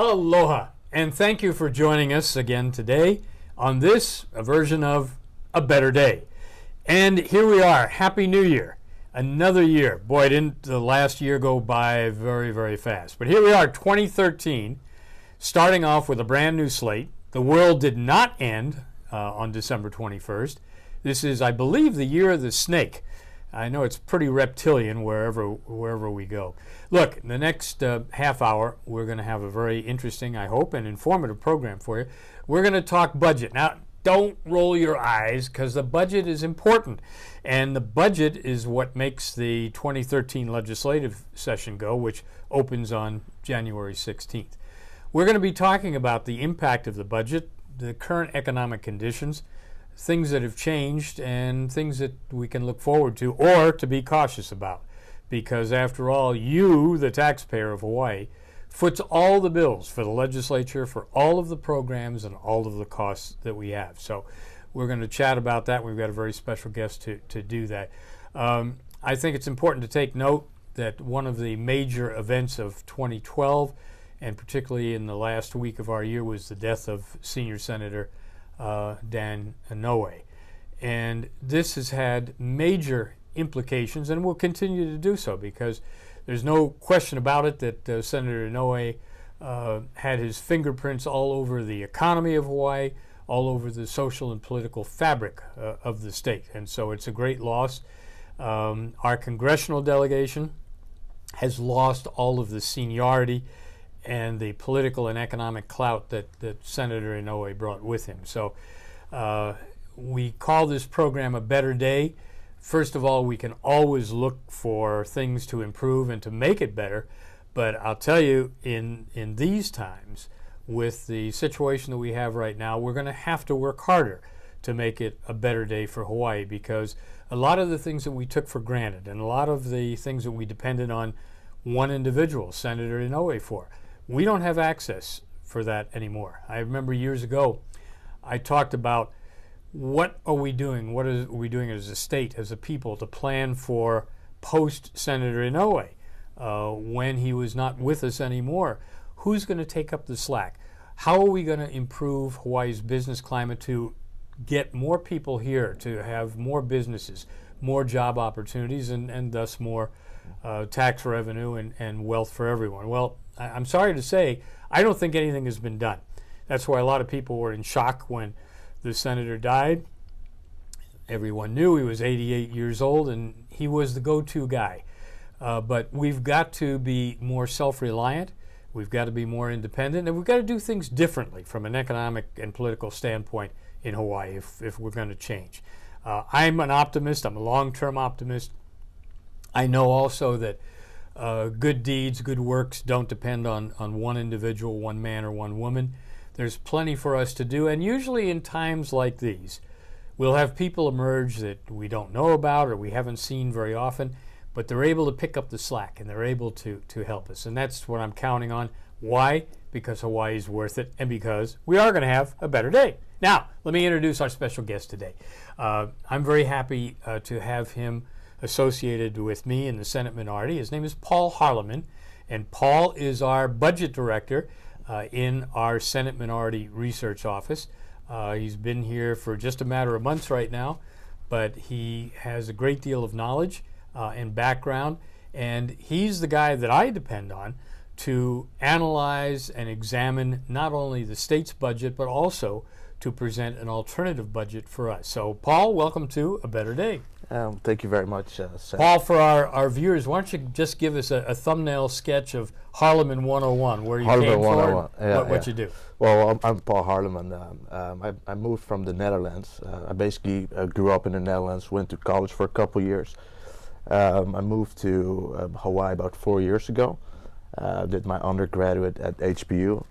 Aloha, and thank you for joining us again today on this version of A Better Day. And here we are. Happy New Year. Another year. Boy, didn't the last year go by very, very fast. But here we are, 2013, starting off with a brand new slate. The world did not end on December 21st. This is, I believe, the year of the snake. I know it's pretty reptilian wherever we go. Look, in the next half hour, we're going to have a very interesting, I hope, and informative program for you. We're going to talk budget. Now, don't roll your eyes, because the budget is important. And the budget is what makes the 2013 legislative session go, which opens on January 16th. We're going to be talking about the impact of the budget, the current economic conditions, things that have changed, and things that we can look forward to or to be cautious about. Because after all, you, the taxpayer of Hawaii, foots all the bills for the legislature, for all of the programs and all of the costs that we have. So we're going to chat about that. We've got a very special guest to do that. I think it's important to take note that one of the major events of 2012, and particularly in the last week of our year, was the death of Senior Senator Dan Inouye. And this has had major implications and will continue to do so, because there's no question about it that Senator Inouye had his fingerprints all over the economy of Hawaii, all over the social and political fabric of the state. And so it's a great loss. Our congressional delegation has lost all of the seniority and the political and economic clout that Senator Inouye brought with him. So we call this program A Better Day. First of all, we can always look for things to improve and to make it better. But I'll tell you, in these times, with the situation that we have right now, we're going to have to work harder to make it a better day for Hawaii, because a lot of the things that we took for granted and a lot of the things that we depended on one individual, Senator Inouye, for, we don't have access for that anymore. I remember years ago, I talked about what are we doing? What are we doing as a state, as a people, to plan for post-Senator Inouye when he was not with us anymore? Who's going to take up the slack? How are we going to improve Hawaii's business climate to get more people here, to have more businesses, more job opportunities, and thus more tax revenue and wealth for everyone? Well, I'm sorry to say, I don't think anything has been done. That's why a lot of people were in shock when the senator died. Everyone knew he was 88 years old and he was the go-to guy. But we've got to be more self-reliant, we've got to be more independent, and we've got to do things differently from an economic and political standpoint in Hawaii if we're going to change. I'm an optimist, I'm a long-term optimist. I know also that good deeds, good works don't depend on one individual, one man or one woman. There's plenty for us to do, and usually in times like these, we'll have people emerge that we don't know about or we haven't seen very often, but they're able to pick up the slack and they're able to help us, and that's what I'm counting on. Why? Because Hawaii is worth it, and because we are going to have a better day. Now, let me introduce our special guest today. I'm very happy to have him associated with me in the Senate minority. His name is Paul Harleman, and Paul is our budget director in our Senate Minority Research Office. He's been here for just a matter of months right now, but he has a great deal of knowledge and background, and he's the guy that I depend on to analyze and examine not only the state's budget, but also to present an alternative budget for us. So, Paul, welcome to A Better Day. Thank you very much, Sam. Paul, for our viewers, why don't you just give us a thumbnail sketch of Harleman 101, where you Harleman came 101. from, what you do. Well, I'm Paul Harleman. I moved from the Netherlands. I basically grew up in the Netherlands, went to college for a couple years. I moved to Hawaii about 4 years ago. Did my undergraduate at HBU,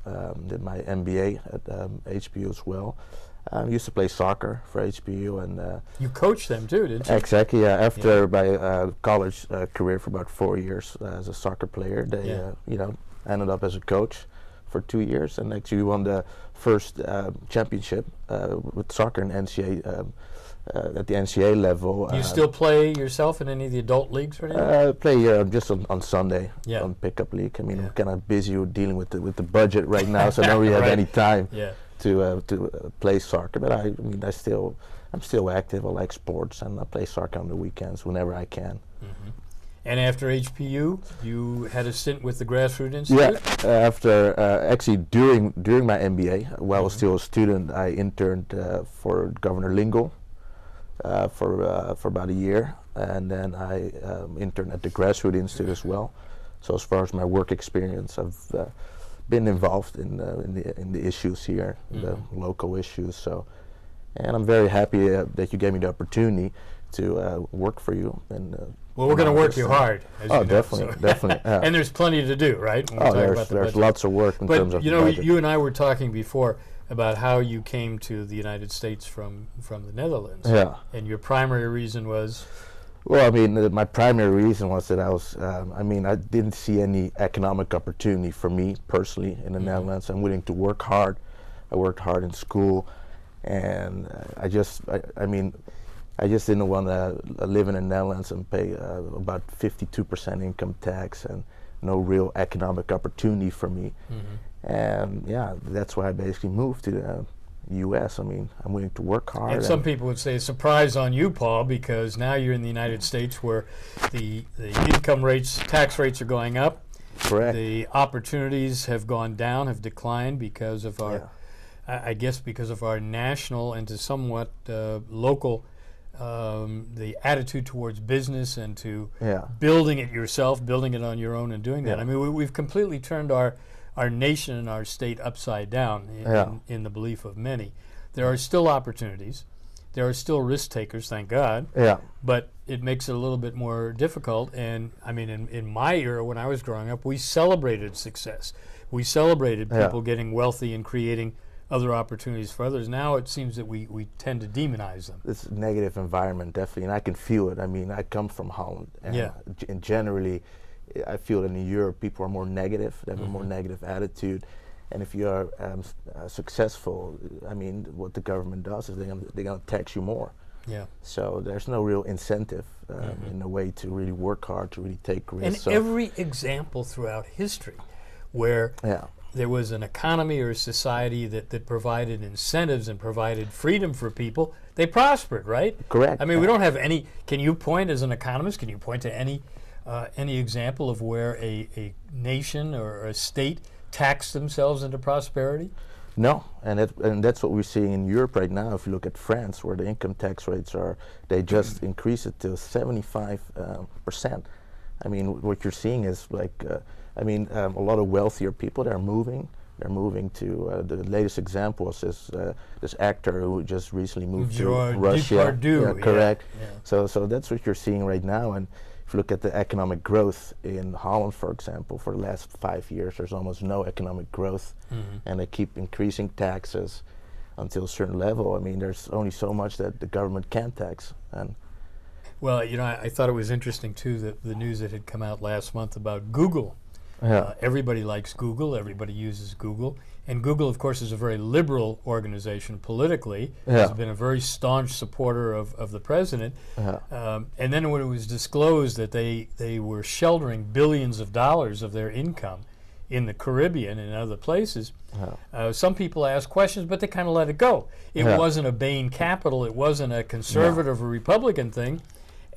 did my MBA at HBU as well. Used to play soccer for HBU, and you coached them too, didn't you? Exactly. Yeah. After my college career for about 4 years as a soccer player, they ended up as a coach for 2 years, and actually won the first championship with soccer in NCAA at the NCAA level. Do you still play yourself in any of the adult leagues or anything? Play just on Sunday Yeah. on pickup league. I mean, I'm kind of busy with dealing with the budget right now, so I don't really have Right. any time Yeah. to play soccer. But I mean, I'm still active. I like sports, and I play soccer on the weekends whenever I can. Mm-hmm. And after HPU, you had a stint with the Grassroots Institute? Yeah, after actually during my MBA, while I was still a student, I interned for Governor Lingle for about a year, and then I interned at the Grassroots Institute as well. So as far as my work experience, I've been involved in the issues here, the local issues. So, and I'm very happy that you gave me the opportunity to work for you. And well, we're going to work you hard. As oh, you know, definitely, so. definitely. Yeah. And there's plenty to do, right? When we Oh, talk about the there's budget. lots of work in terms of But you know, budget. you and I were talking before about how you came to the United States from the Netherlands. Yeah. And your primary reason was? Well, I mean, my primary reason was that I was, I mean, I didn't see any economic opportunity for me personally in the Netherlands. I'm willing to work hard. I worked hard in school, and I mean, I just didn't want to live in the Netherlands and pay about 52% income tax and no real economic opportunity for me. And yeah, that's why I basically moved to the U.S. I mean, I'm willing to work hard. And some people would say, surprise on you, Paul, because now you're in the United States where the income rates, tax rates are going up. Correct. The opportunities have gone down, have declined because of our, I guess because of our national and to somewhat local, the attitude towards business and to building it yourself, building it on your own and doing that. I mean, we've completely turned our nation and our state upside down in the belief of many. There are still opportunities. There are still risk takers, thank God. Yeah. But it makes it a little bit more difficult. And I mean, in my era when I was growing up, we celebrated success. We celebrated people getting wealthy and creating other opportunities for others. Now it seems that we tend to demonize them. This negative environment, definitely, and I can feel it. I mean, I come from Holland, and, and generally, I feel that in Europe, people are more negative. They have a more negative attitude. And if you are successful, I mean, what the government does is they're going to tax you more. Yeah. So there's no real incentive in a way to really work hard, to really take risks. And every example throughout history where there was an economy or a society that provided incentives and provided freedom for people, they prospered, right? Correct. I mean, we don't have any, can you point as an economist, can you point to any example of where a nation or a state taxed themselves into prosperity? No, and that's what we're seeing in Europe right now. If you look at France, where the income tax rates are, they just increase it to 75%. I mean, what you're seeing is like, a lot of wealthier people that are moving. They're moving to the latest example is this actor who just recently moved to Russia. Correct. Yeah. So that's what you're seeing right now. And if you look at the economic growth in Holland, for example, for the last 5 years, there's almost no economic growth, and they keep increasing taxes until a certain level. I mean, there's only so much that the government can tax. And well, you know, I thought it was interesting too that the news that had come out last month about Google. Everybody likes Google. Everybody uses Google. And Google, of course, is a very liberal organization politically. Has been a very staunch supporter of the president. And then when it was disclosed that they were sheltering billions of dollars of their income in the Caribbean and other places, some people asked questions, but they kind of let it go. It wasn't a Bain Capital. It wasn't a conservative or Republican thing.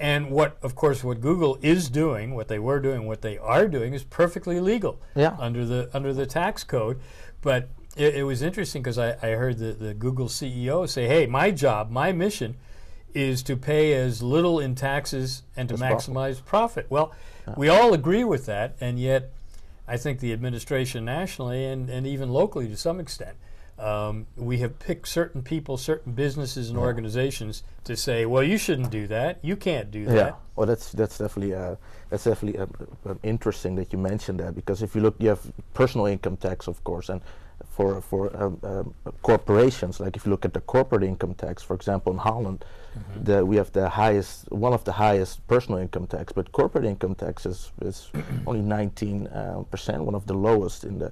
And what Google is doing, what they were doing, what they are doing is perfectly legal under the tax code. But it was interesting because I heard the Google CEO say, hey, my job, my mission is to pay as little in taxes and to maximize profit. Well, we all agree with that, and yet I think the administration nationally and even locally to some extent, we have picked certain people, certain businesses and organizations to say, well, you shouldn't do that. You can't do that. Well, that's definitely interesting that you mentioned that, because if you look, you have personal income tax, of course, and for corporations, like if you look at the corporate income tax, for example, in Holland, we have one of the highest personal income tax, but corporate income tax is only 19%, one of the lowest in the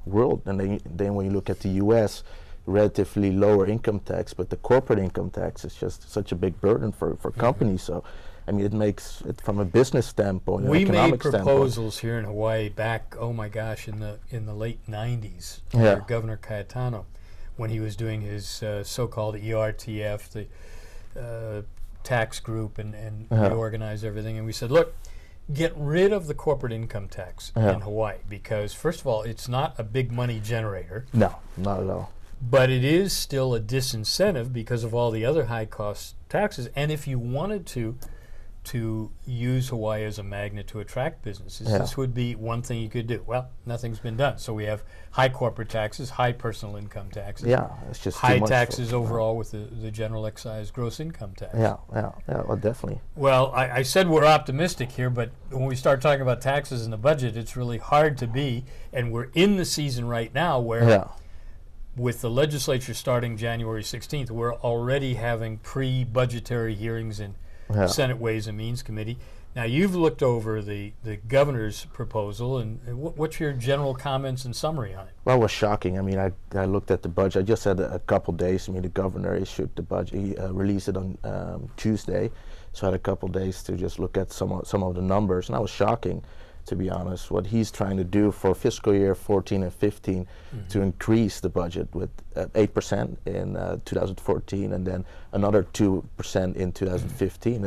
world. And then when you look at the U.S., relatively lower income tax, but the corporate income tax is just such a big burden for companies. So, I mean, it makes it from a business standpoint, We an made economic standpoint. proposals here in Hawaii back, oh my gosh, in the late 90s Yeah. under Governor Cayetano, when he was doing his so-called ERTF, the tax group, and reorganize everything. And we said, look, get rid of the corporate income tax in Hawaii, because first of all, it's not a big money generator. No, not at all. But it is still a disincentive because of all the other high cost taxes. And if you wanted to use Hawaii as a magnet to attract businesses, this would be one thing you could do. Well, nothing's been done. So we have high corporate taxes, high personal income taxes. Yeah, it's just high too much taxes overall with the general excise gross income tax. Yeah, well, definitely. Well, I said we're optimistic here, but when we start talking about taxes in the budget, it's really hard to be. And we're in the season right now where with the legislature starting January 16th, we're already having pre-budgetary hearings in Senate Ways and Means Committee. Now, you've looked over the governor's proposal, and what's your general comments and summary on it? Well, it was shocking. I mean, I looked at the budget. I just had a couple days. I mean, the governor issued the budget. He released it on Tuesday, so I had a couple days to just look at some of the numbers, and that was shocking, to be honest. What he's trying to do for fiscal year 14 and 15 to increase the budget with 8% in 2014, and then another 2% in 2015.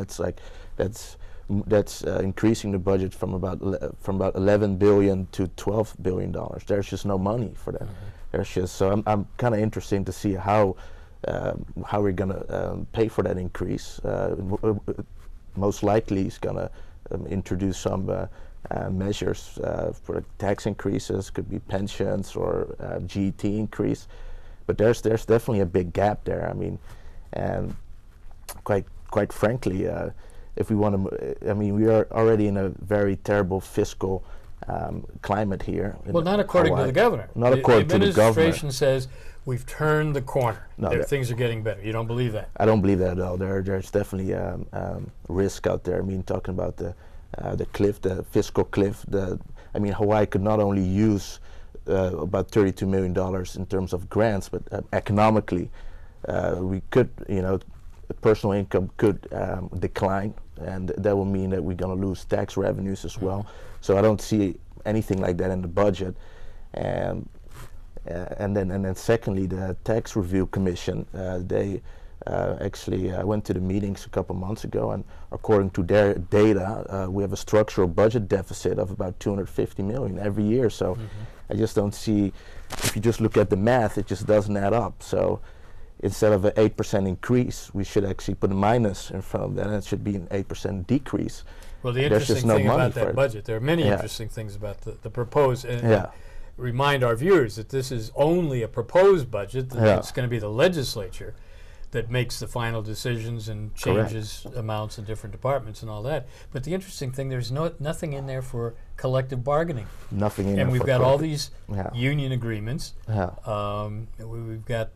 That's increasing the budget from about 11 billion to 12 billion dollars. There's just no money for that. There's just, so I'm kind of interested to see how we're gonna pay for that increase. Most likely, he's gonna introduce some measures for tax increases. Could be pensions or GET increase, but there's definitely a big gap there. I mean, and quite frankly, if we want to, I mean, we are already in a very terrible fiscal climate here. Well, not according to the governor. Not according to the governor. The administration says we've turned the corner. No, things are getting better. You don't believe that? I don't believe that at all. There's definitely risk out there. I mean, talking about the cliff, the fiscal cliff. I mean, Hawaii could not only use about $32 million in terms of grants, but economically, we could, personal income could decline, and that will mean that we're going to lose tax revenues as well. So I don't see anything like that in the budget. And then secondly, the Tax Review Commission, they actually went to the meetings a couple months ago, and according to their data, we have a structural budget deficit of about $250 million every year. So I just don't see, if you just look at the math, it just doesn't add up. So instead of an 8% increase, we should actually put a minus in front of that, and it should be an 8% decrease. Well, the interesting thing about that budget, there are many interesting things about the proposed, and remind our viewers that this is only a proposed budget, that it's going to be the legislature that makes the final decisions and changes amounts in different departments and all that. But the interesting thing, there's nothing in there for collective bargaining. Nothing in there. And we've got all these union agreements. We've got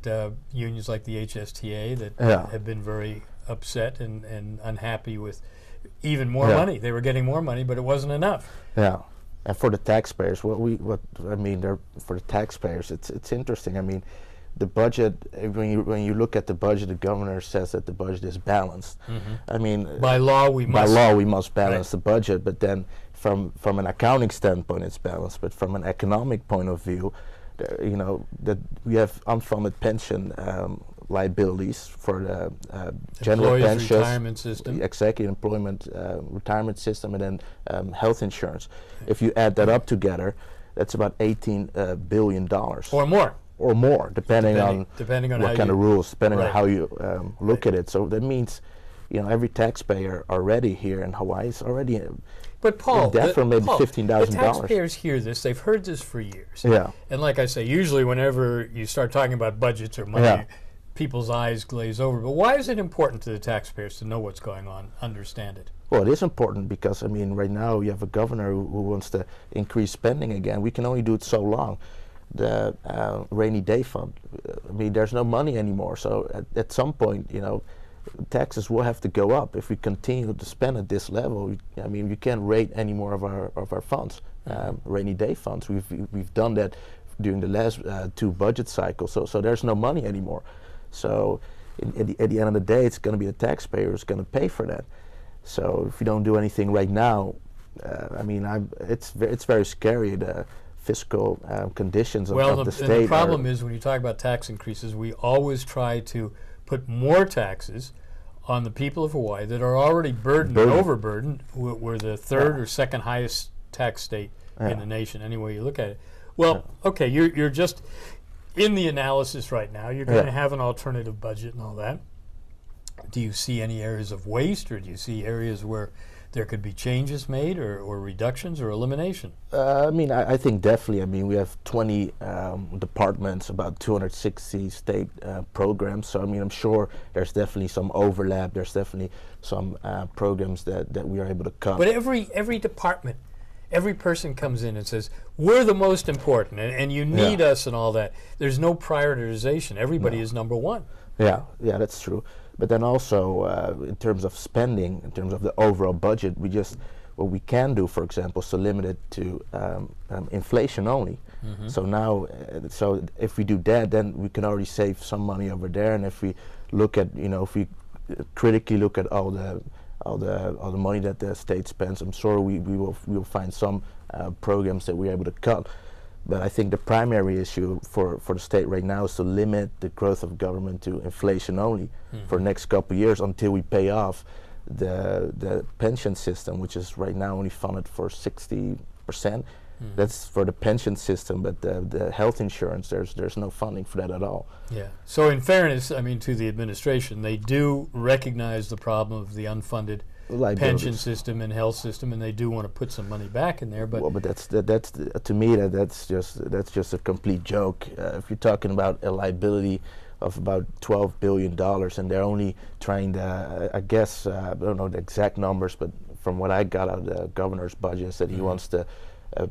unions like the HSTA that have been very upset and unhappy with even more money. They were getting more money, but it wasn't enough. Yeah. And for the taxpayers, for the taxpayers, it's interesting. I mean, the budget, when you look at the budget, the governor says that the budget is balanced. I mean, by law we must balance the budget, but then from an accounting standpoint it's balanced, but from an economic point of view, that we have unfunded pension liabilities for the general pensions, retirement system, exactly, employment retirement system, and then health insurance. If you add that up together, that's about $18 billion or more, depending on what kind of rules, depending on how you look at it. So that means, every taxpayer already here in Hawaii is already but Paul, debt for maybe $15,000. The taxpayers hear this; they've heard this for years. Yeah. And like I say, usually whenever you start talking about budgets or money, people's eyes glaze over. But why is it important to the taxpayers to know what's going on, understand it? Well, it is important because, I mean, right now you have a governor who wants to increase spending again. We can only do it so long. The rainy day fund, I mean, there's no money anymore. So at some point, taxes will have to go up if we continue to spend at this level. I mean, you can't rate any more of our funds, rainy day funds. We've done that during the last 2 budget cycles. So there's no money anymore. So at the end of the day, it's going to be the taxpayer who's going to pay for that. So if we don't do anything right now, I mean, it's very scary. The fiscal conditions of the state. Well, the problem is when you talk about tax increases, we always try to put more taxes on the people of Hawaii that are already burdened and overburdened. We're the third or second highest tax state in the nation, any way you look at it. Well, okay, you're just in the analysis right now. You're going to have an alternative budget and all that. Do you see any areas of waste, or do you see areas where there could be changes made, or reductions, or elimination? I mean, I think definitely. I mean, we have 20 departments, about 260 state programs. So, I mean, I'm sure there's definitely some overlap. There's definitely some programs that we are able to cut. But every department, every person comes in and says, we're the most important, and you need us and all that. There's no prioritization. Everybody is number one. Yeah, that's true. But then also, in terms of spending, in terms of the overall budget, what we can do, for example, is to limit it to inflation only. So now, so if we do that, then we can already save some money over there. And if we look at, if we critically look at all the money that the state spends, I'm sure we will find some programs that we're able to cut. But I think the primary issue for the state right now is to limit the growth of government to inflation only for the next couple of years until we pay off the pension system, which is right now only funded for 60%. That's for the pension system, but the health insurance, there's no funding for that at all. Yeah. So in fairness, I mean, to the administration, they do recognize the problem of the unfunded pension system and health system, and they do want to put some money back in there. But that's to me that's just a complete joke. If you're talking about a liability of about $12 billion, and they're only trying to, I guess, I don't know the exact numbers, but from what I got out of the governor's budget, is that he wants to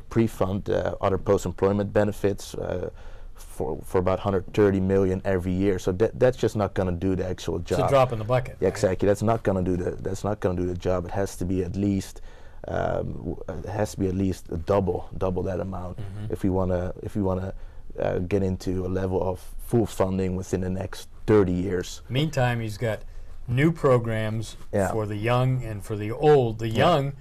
pre-fund other post-employment benefits for about $130 million every year. So that's just not going to do the actual job. It's a drop in the bucket. Yeah, exactly. That's not going to do the job. It has to be at least double that amount if we want to get into a level of full funding within the next 30 years. Meantime, he's got new programs for the young and for the old. The young,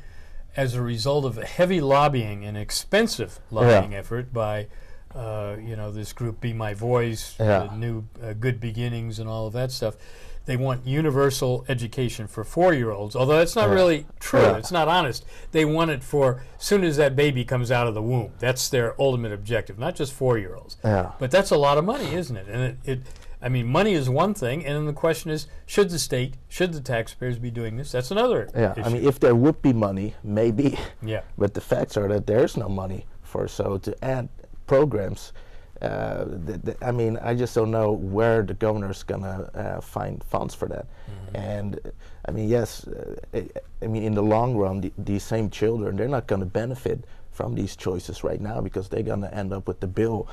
as a result of heavy lobbying and expensive lobbying effort by this group Be My Voice, the new Good Beginnings and all of that stuff. They want universal education for 4-year-olds, although that's not really true. It's not honest. They want it for as soon as that baby comes out of the womb. That's their ultimate objective, not just 4-year-olds. But that's a lot of money, isn't it? And I mean, money is one thing, and then the question is, should the state, should the taxpayers be doing this? That's another issue. I mean, if there would be money, maybe. But the facts are that there's no money so to add programs. I mean, I just don't know where the governor's gonna find funds for that. And I mean, yes, I mean, in the long run, these same children, they're not gonna benefit from these choices right now because they're gonna end up with the bill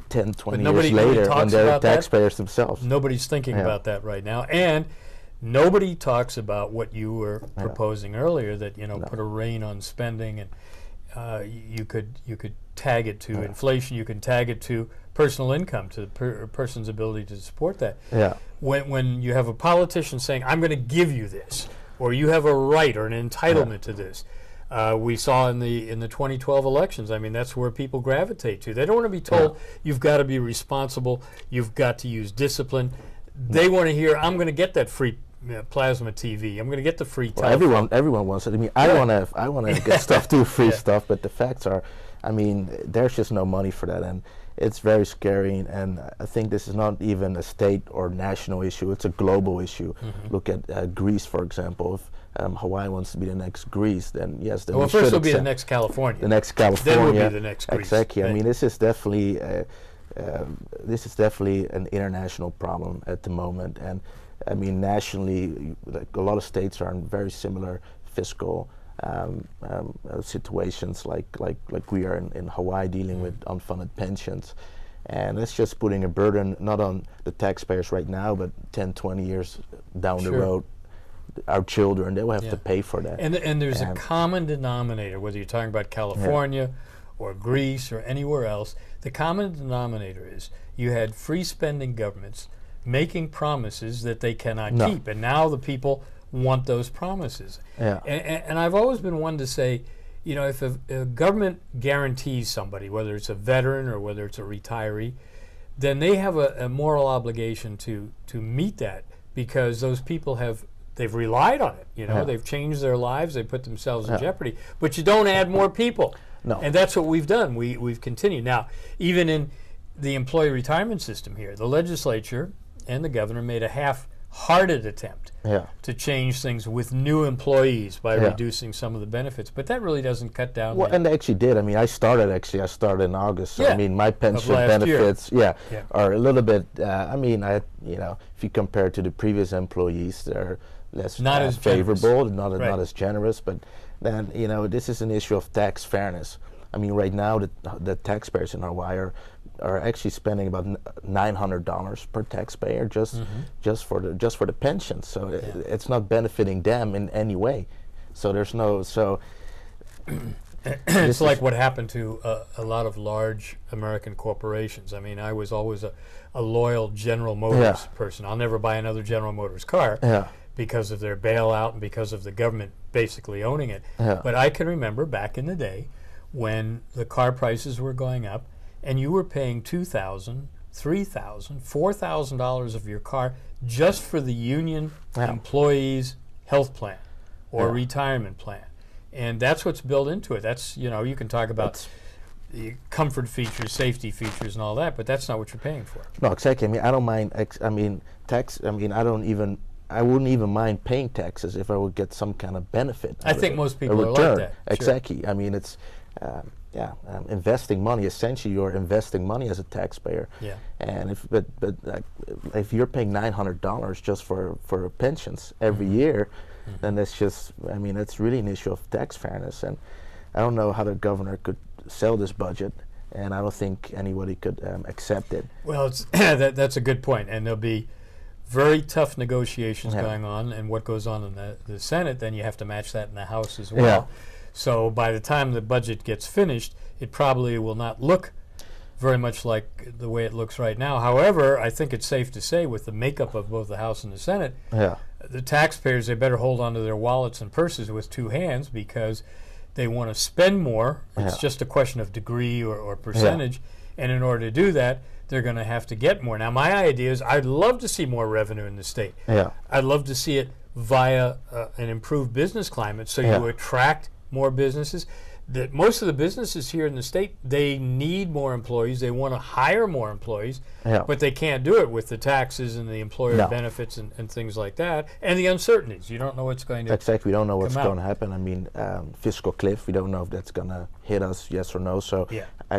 10, 20 years later when they're taxpayers themselves. Nobody's thinking about that right now. And nobody talks about what you were proposing earlier, that, put a rein on spending, and you could tag it to inflation, you can tag it to personal income, to the person's ability to support that. When you have a politician saying, I'm going to give you this, or you have a right or an entitlement to this, we saw in the 2012 elections, I mean, that's where people gravitate to. They don't want to be told, you've got to be responsible, you've got to use discipline. They want to hear, I'm going to get that free plasma TV. I'm going to get the free telephone. Everyone wants it. I mean, I want to get stuff too, free stuff. But the facts are, I mean, there's just no money for that, and it's very scary. And I think this is not even a state or national issue. It's a global issue. Look at Greece, for example. If Hawaii wants to be the next Greece, then yes. Then first it'll be the next California. The next California. Then will be the next Greece. Exactly. I mean, this is definitely an international problem at the moment, and I mean, nationally, like a lot of states are in very similar fiscal situations, like we are in Hawaii, dealing with unfunded pensions, And it's just putting a burden not on the taxpayers right now, but 10, 20 years down the road, our children, they will have to pay for that. And there's a common denominator, whether you're talking about California or Greece or anywhere else. The common denominator is you had free spending governments making promises that they cannot keep, and now the people want those promises. And I've always been one to say, you know, if a government guarantees somebody, whether it's a veteran or whether it's a retiree, then they have a moral obligation to meet that, because those people they've relied on it. You know, they've changed their lives, they put themselves in jeopardy. But you don't add more people. And that's what we've done. We've continued. Now, even in the employee retirement system here, the legislature and the governor made a half-hearted attempt to change things with new employees by reducing some of the benefits, but that really doesn't cut down. Well, and they actually did. I mean, I started in August. So I mean, my pension benefits, are a little bit. I mean, if you compare to the previous employees, they're less not as favorable, not as generous. But then, you know, this is an issue of tax fairness. I mean, right now the taxpayers in Hawaii are actually spending about $900 per taxpayer just for the pensions. So it's not benefiting them in any way. So there's no it's like what happened to a lot of large American corporations. I mean, I was always a loyal General Motors person. I'll never buy another General Motors car because of their bailout and because of the government basically owning it. But I can remember back in the day when the car prices were going up, and you were paying $2,000, $3,000, $4,000 of your car just for the union employee's health plan or retirement plan. And that's what's built into it. That's, you know, you can talk about the comfort features, safety features, and all that, but that's not what you're paying for. No, exactly. I mean, I don't mind. Tax. I mean, I wouldn't even mind paying taxes if I would get some kind of benefit. I think most people are like that. Exactly. I mean, it's. Investing money. Essentially, you're investing money as a taxpayer. And if you're paying $900 just for pensions every year, then that's just. I mean, it's really an issue of tax fairness. And I don't know how the governor could sell this budget, and I don't think anybody could accept it. Well, it's that's a good point, and there'll be very tough negotiations going on. And what goes on in the Senate, then you have to match that in the House as well. So by the time the budget gets finished, it probably will not look very much like the way it looks right now. However, I think it's safe to say with the makeup of both the House and the Senate, the taxpayers, they better hold on to their wallets and purses with two hands, because they want to spend more. It's just a question of degree or percentage. And in order to do that, they're going to have to get more. Now, my idea is I'd love to see more revenue in the state. I'd love to see it via an improved business climate, so you attract more businesses. Most of the businesses here in the state, they need more employees. They want to hire more employees, but they can't do it with the taxes and the employer benefits and things like that, and the uncertainties. You don't know what's going to Exactly. We don't know what's going to happen. I mean, fiscal cliff, we don't know if that's going to hit us, yes or no. So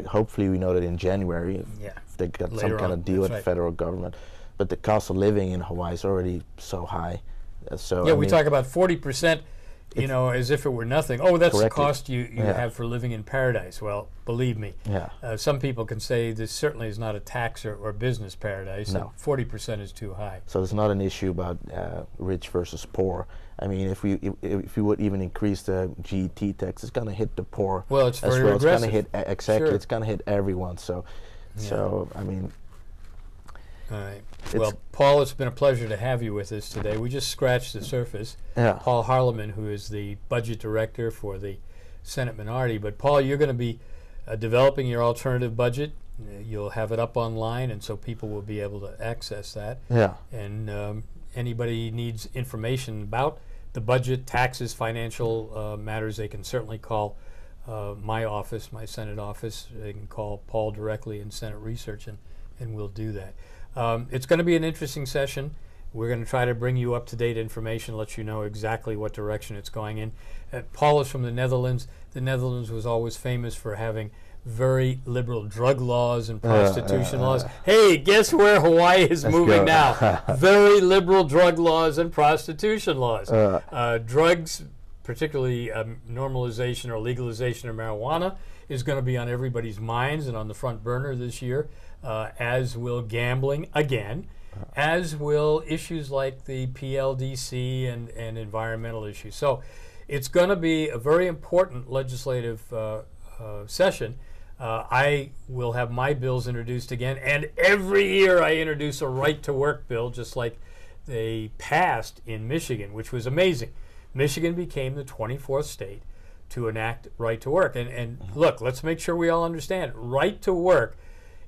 hopefully we know that in January, if they got some kind of deal with the federal government. But the cost of living in Hawaii is already so high. So we talk about 40%. You know, as if it were nothing. Oh, that's the cost you have for living in paradise. Well, believe me, some people can say this certainly is not a tax or business paradise. No. 40% is too high. So it's not an issue about rich versus poor. I mean, if we would even increase the GET tax, it's going to hit the poor. Well, it's very regressive. It's going to hit It's going to hit everyone. So I mean. All right. Well, Paul, it's been a pleasure to have you with us today. We just scratched the surface. Paul Harleman, who is the budget director for the Senate minority. But, Paul, you're going to be developing your alternative budget. You'll have it up online, and so people will be able to access that. And anybody needs information about the budget, taxes, financial matters, they can certainly call my office, my Senate office. They can call Paul directly in Senate Research, and we'll do that. It's going to be an interesting session. We're going to try to bring you up-to-date information, let you know exactly what direction it's going in. Paul is from the Netherlands. The Netherlands was always famous for having very liberal drug laws and prostitution laws. Hey, guess where Hawaii is moving now? Very liberal drug laws and prostitution laws. Drugs, particularly normalization or legalization of marijuana, is going to be on everybody's minds and on the front burner this year, as will gambling again, as will issues like the PLDC and environmental issues. So it's going to be a very important legislative session. I will have my bills introduced again, and every year I introduce a right-to-work bill, just like they passed in Michigan, which was amazing. Michigan became the 24th state to enact right-to-work. And look, let's make sure we all understand, right-to-work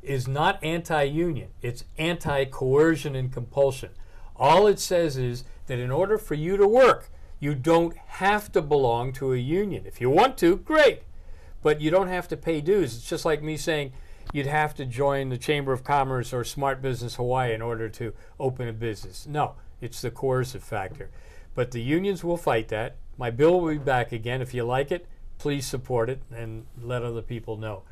is not anti-union. It's anti-coercion and compulsion. All it says is that in order for you to work, you don't have to belong to a union. If you want to, great. But you don't have to pay dues. It's just like me saying you'd have to join the Chamber of Commerce or Smart Business Hawaii in order to open a business. No, it's the coercive factor. But the unions will fight that. My bill will be back again. If you like it, please support it and let other people know.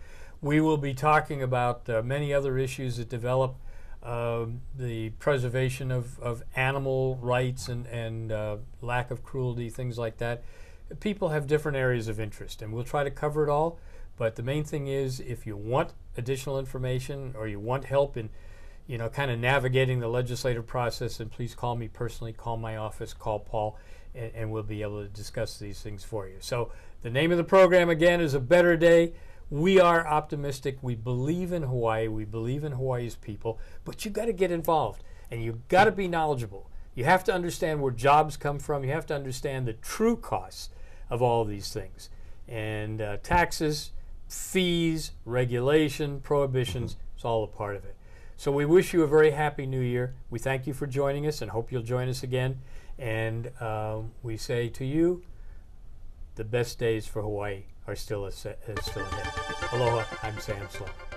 We will be talking about many other issues that develop, the preservation of animal rights and lack of cruelty, things like that. People have different areas of interest, and we'll try to cover it all. But the main thing is, if you want additional information or you want help in, kind of navigating the legislative process, then please call me personally, call my office, call Paul, and we'll be able to discuss these things for you. So the name of the program, again, is A Better Day. We are optimistic. We believe in Hawaii. We believe in Hawaii's people. But you've got to get involved, and you've got to be knowledgeable. You have to understand where jobs come from. You have to understand the true costs of all these things. And taxes, fees, regulation, prohibitions, it's all a part of it. So we wish you a very happy new year. We thank you for joining us and hope you'll join us again. And we say to you, the best days for Hawaii are still ahead. Aloha, I'm Sam Slom.